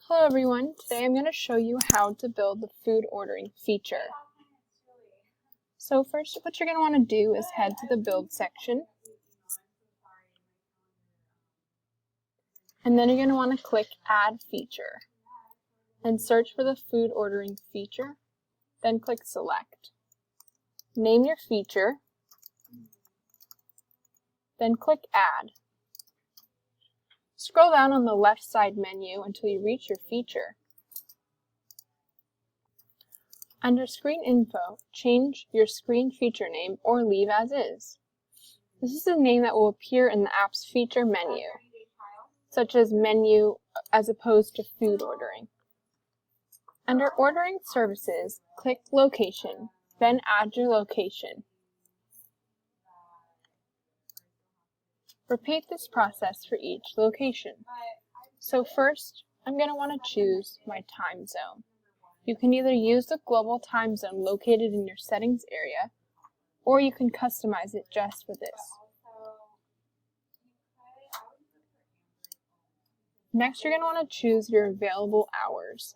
Hello everyone, today I'm going to show you how to build the food ordering feature. So first what you're going to want to do is head to the build section. And then you're going to want to click add feature. And search for the food ordering feature. Then click select. Name your feature. Then click add. Scroll down on the left side menu until you reach your feature. Under Screen Info, change your screen feature name or leave as is. This is a name that will appear in the app's feature menu, such as menu as opposed to food ordering. Under Ordering Services, click Location, then add your location. Repeat this process for each location. So first, I'm going to want to choose my time zone. You can either use the global time zone located in your settings area, or you can customize it just for this. Next, you're going to want to choose your available hours.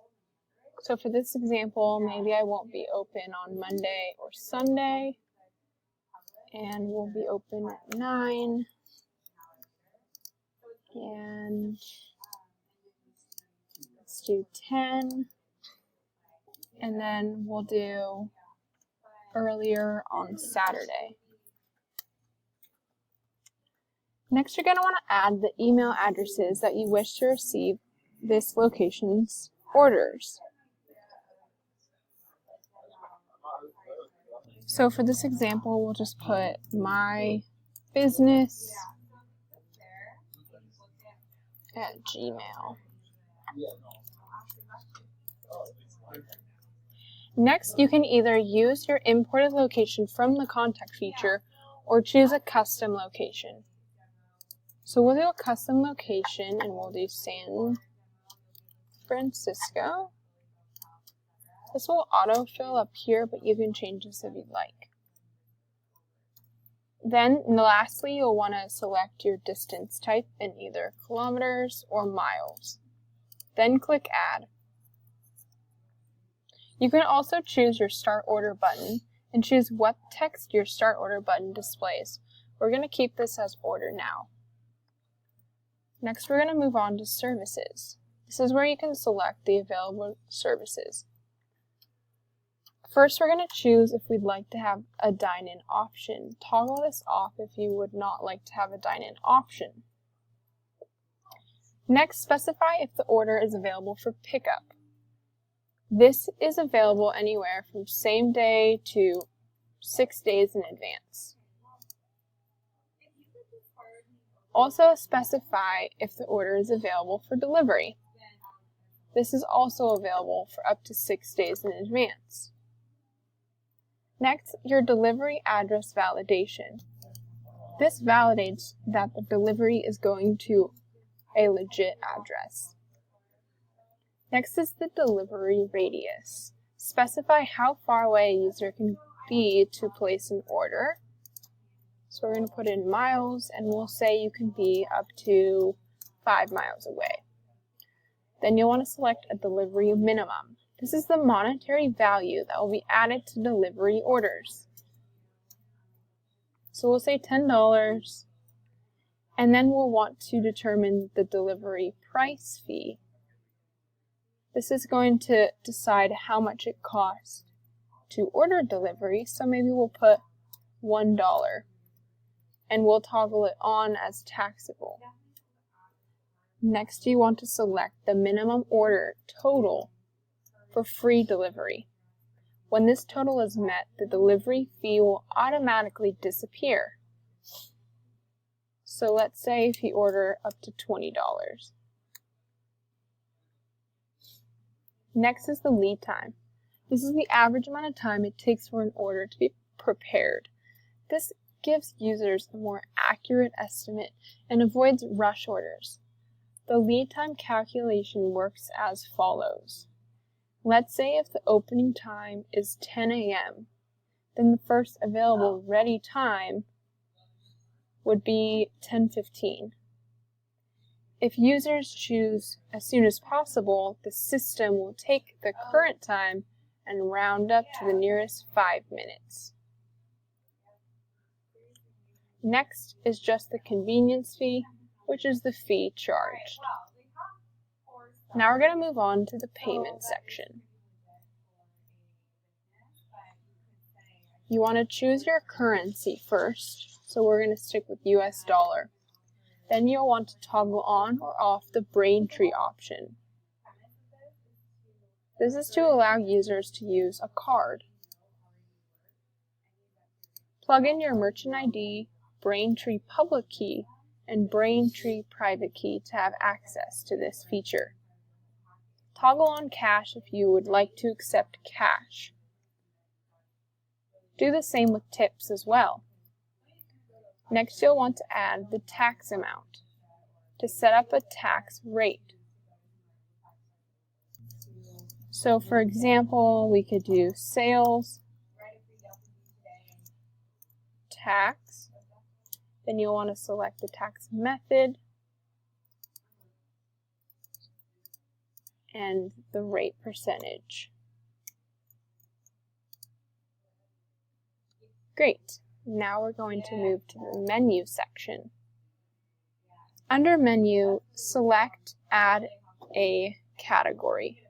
So for this example, maybe I won't be open on Monday or Sunday, and we'll be open at 9. And let's do 10, and then we'll do earlier on Saturday. Next, you're going to want to add the email addresses that you wish to receive this location's orders. So for this example, we'll just put my business at Gmail. Next, you can either use your imported location from the contact feature or choose a custom location. So we'll do a custom location and we'll do San Francisco. This will autofill up here, but you can change this if you'd like. Then, lastly, you'll want to select your distance type in either kilometers or miles. Then click Add. You can also choose your Start Order button and choose what text your Start Order button displays. We're going to keep this as Order Now. Next, we're going to move on to Services. This is where you can select the available services. First, we're going to choose if we'd like to have a dine-in option. Toggle this off if you would not like to have a dine-in option. Next, specify if the order is available for pickup. This is available anywhere from same day to 6 days in advance. Also, specify if the order is available for delivery. This is also available for up to 6 days in advance. Next, your delivery address validation. This validates that the delivery is going to a legit address. Next is the delivery radius. Specify how far away a user can be to place an order. So we're going to put in miles, and we'll say you can be up to 5 miles away. Then you'll want to select a delivery minimum. This is the monetary value that will be added to delivery orders. So we'll say $10, and then we'll want to determine the delivery price fee. This is going to decide how much it costs to order delivery, so maybe we'll put $1, and we'll toggle it on as taxable. Next, you want to select the minimum order total for free delivery. When this total is met, the delivery fee will automatically disappear. So let's say if you order up to $20. Next is the lead time. This is the average amount of time it takes for an order to be prepared. This gives users a more accurate estimate and avoids rush orders. The lead time calculation works as follows. Let's say if the opening time is 10 a.m., then the first available ready time would be 10:15. If users choose as soon as possible, the system will take the current time and round up to the nearest 5 minutes. Next is just the convenience fee, which is the fee charged. Now we're going to move on to the payment section. You want to choose your currency first, so we're going to stick with US dollar. Then you'll want to toggle on or off the Braintree option. This is to allow users to use a card. Plug in your merchant ID, Braintree public key, and Braintree private key to have access to this feature. Toggle on cash if you would like to accept cash. Do the same with tips as well. Next, you'll want to add the tax amount to set up a tax rate. So for example, we could do sales tax. Then you'll want to select the tax method and the rate percentage. Great. Now we're going to move to the menu section. Under menu, select Add a Category.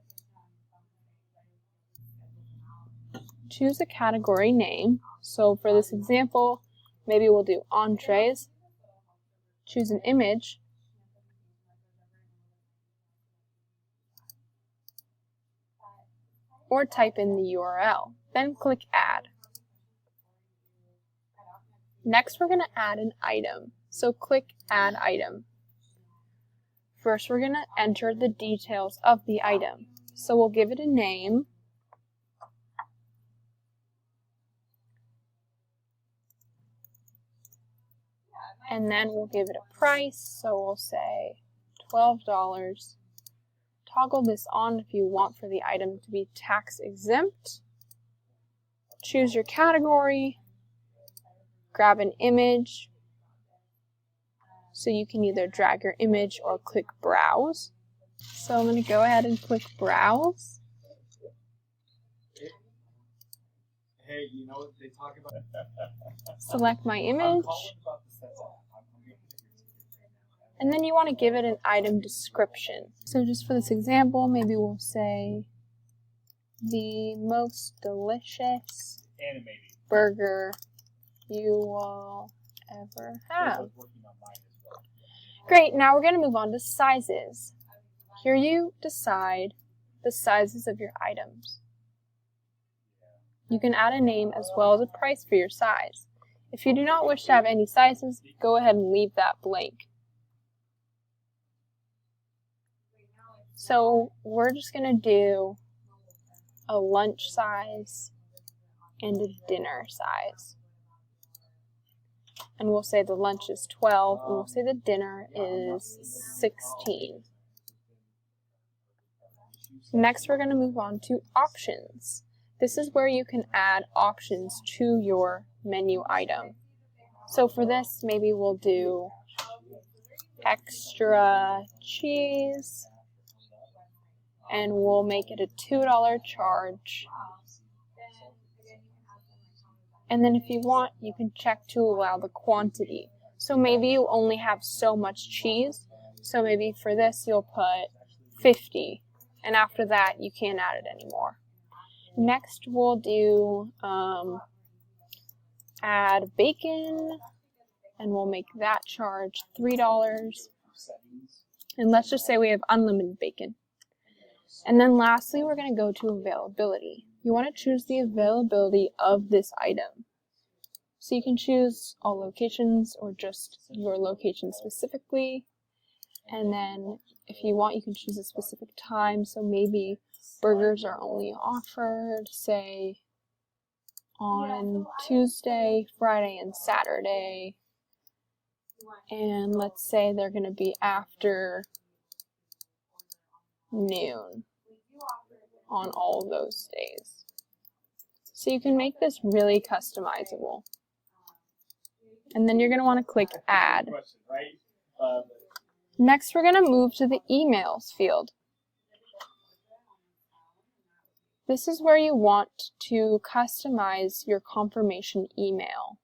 Choose a category name. So for this example, maybe we'll do entrees. Choose an image. Or type in the URL. Then click Add. Next, we're going to add an item. So click Add Item. First, we're going to enter the details of the item. So we'll give it a name. And then we'll give it a price. So we'll say $12. Toggle this on if you want for the item to be tax exempt. Choose your category. Grab an image, so you can either drag your image or click Browse. So I'm going to go ahead and click Browse. Hey, you know what they talk about? Select my image. And then you want to give it an item description. So just for this example, maybe we'll say the most delicious burger you will ever have. Great, now we're going to move on to sizes. Here you decide the sizes of your items. You can add a name as well as a price for your size. If you do not wish to have any sizes, go ahead and leave that blank. So we're just going to do a lunch size and a dinner size. And we'll say the lunch is 12, and we'll say the dinner is 16. Next, we're going to move on to options. This is where you can add options to your menu item. So for this, maybe we'll do extra cheese, and we'll make it a $2 charge. And then if you want, you can check to allow the quantity. So maybe you only have so much cheese. So maybe for this, you'll put 50. And after that, you can't add it anymore. Next, we'll do add bacon. And we'll make that charge $3. And let's just say we have unlimited bacon. And then lastly, we're going to go to availability. You want to choose the availability of this item. So you can choose all locations or just your location specifically. And then if you want, you can choose a specific time. So maybe burgers are only offered, say, on Tuesday, Friday, and Saturday. And let's say they're going to be after noon on all of those days. So you can make this really customizable. And then you're going to want to click Add. Next, we're going to move to the emails field. This is where you want to customize your confirmation email.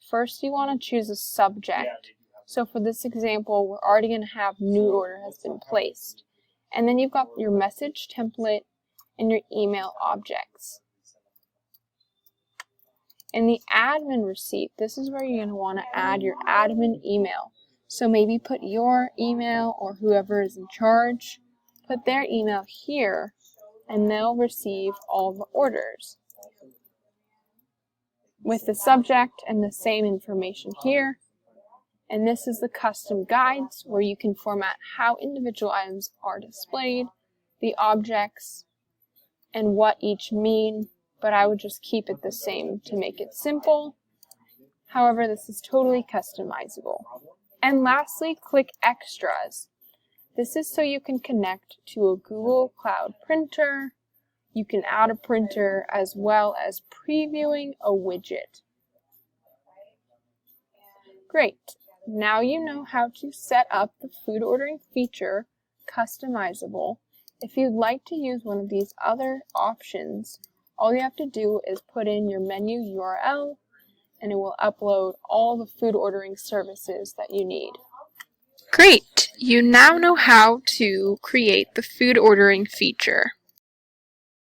First, you want to choose a subject. So for this example, we're already going to have new order has been placed. And then you've got your message template and your email objects. In the admin receipt, this is where you're going to want to add your admin email. So maybe put your email or whoever is in charge, put their email here, and they'll receive all the orders with the subject and the same information here. And this is the custom guides where you can format how individual items are displayed, the objects, and what each mean, but I would just keep it the same to make it simple. However, this is totally customizable. And lastly, click Extras. This is so you can connect to a Google Cloud printer. You can add a printer as well as previewing a widget. Great. Now you know how to set up the food ordering feature customizable. If you'd like to use one of these other options, all you have to do is put in your menu URL and it will upload all the food ordering services that you need. Great! You now know how to create the food ordering feature.